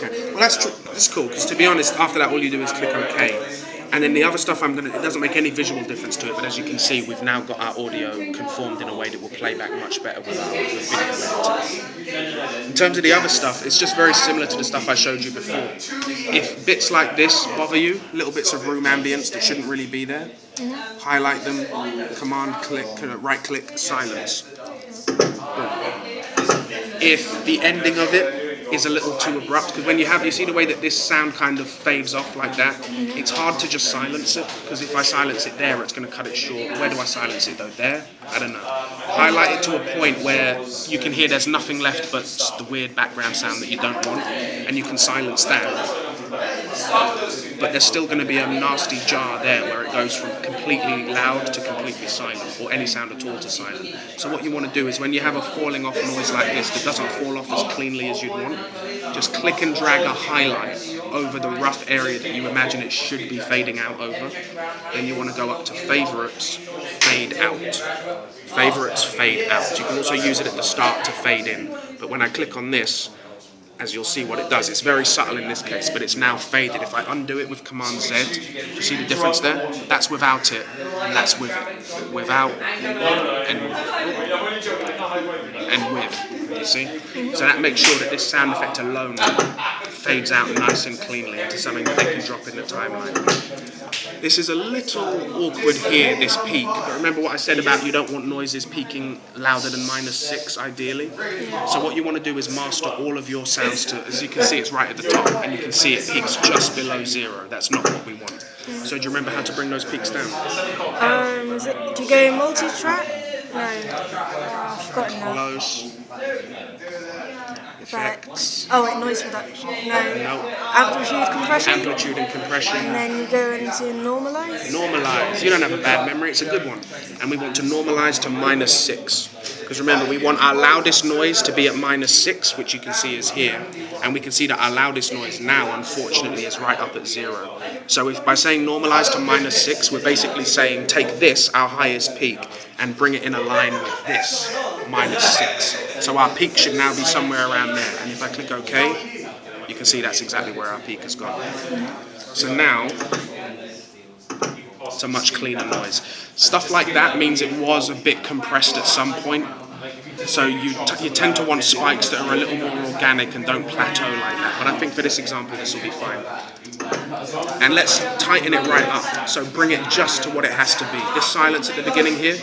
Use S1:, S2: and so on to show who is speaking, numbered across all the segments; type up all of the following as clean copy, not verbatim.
S1: Okay. Well, that's cool, because to be honest, after that, all you do is click OK. And then the other stuff it doesn't make any visual difference to it, but as you can see, we've now got our audio conformed in a way that will play back much better with video editing. In terms of the other stuff, it's just very similar to the stuff I showed you before. If bits like this bother you, little bits of room ambience that shouldn't really be there, highlight them, command click, right click, silence. If the ending of it is a little too abrupt, because when you see the way that this sound kind of fades off like that, it's hard to just silence it, because if I silence it there, it's going to cut it short. Where do I silence it though? There? I don't know. Highlight it to a point where you can hear there's nothing left but the weird background sound that you don't want, and you can silence that. But there's still going to be a nasty jar there where it goes from completely loud to completely silent, or any sound at all to silent. So what you want to do is when you have a falling off noise like this that doesn't fall off as cleanly as you'd want, just click and drag a highlight over the rough area that you imagine it should be fading out over. Then you want to go up to favorites, fade out. Favorites, fade out. You can also use it at the start to fade in. But when I click on this, as you'll see what it does, it's very subtle in this case, but it's now faded. If I undo it with Command Z, do you see the difference there? That's without it, and that's with it. Without and with, you see? So that makes sure that this sound effect alone fades out nice and cleanly into something that they can drop in the timeline. This is a little awkward here, this peak, but remember what I said about you don't want noises peaking louder than -6 ideally. So what you want to do is master all of your sounds to, as you can see, it's right at the top, and you can see it peaks just below 0. That's not what we want. So do you remember how to bring those peaks down?
S2: Do you go multi-track? No. I've forgotten now.
S1: Close. Effects.
S2: Oh wait, noise reduction. No. Amplitude compression.
S1: Amplitude and compression.
S2: And then you go into normalize.
S1: Normalize. You don't have a bad memory. It's a good one. And we want to normalize to -6. Because remember, we want our loudest noise to be at -6, which you can see is here. And we can see that our loudest noise now, unfortunately, is right up at 0. So if by saying normalize to -6, we're basically saying take this, our highest peak, and bring it in a line with this, -6. So our peak should now be somewhere around there. And if I click OK, you can see that's exactly where our peak has gone. So now, it's a much cleaner noise. Stuff like that means it was a bit compressed at some point. So you tend to want spikes that are a little more organic and don't plateau like that. But I think for this example, this will be fine. And let's tighten it right up. So bring it just to what it has to be. This silence at the beginning here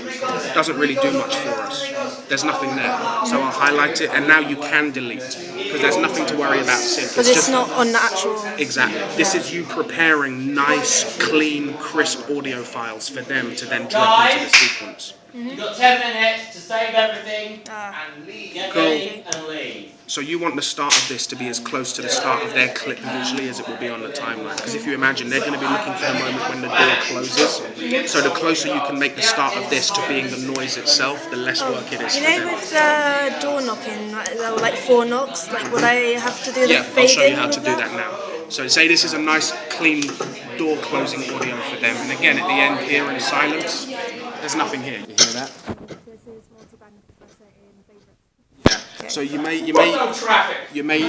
S1: doesn't really do much for us. There's nothing there. So I'll highlight it, and now you can delete, because there's nothing to worry about sync.
S2: Because it's not on the actual...
S1: Exactly. This is you preparing nice, clean, crisp audio files for them to then drop into the sequence.
S3: You've got 10 minutes to save everything and leave. Get ready and leave.
S1: So you want the start of this to be as close to the start of their clip visually as it will be on the timeline. Because if you imagine, they're going to be looking for the moment when the door closes. So the closer you can make the start of this to being the noise itself, the less work it is for them.
S2: With the door knocking, like 4 knocks, like would I have to do the fading?
S1: Yeah, I'll show you how to do that now. So say this is a nice, clean door closing audio for them. And again, at the end here in silence, there's nothing here. You hear that? Yeah. So you may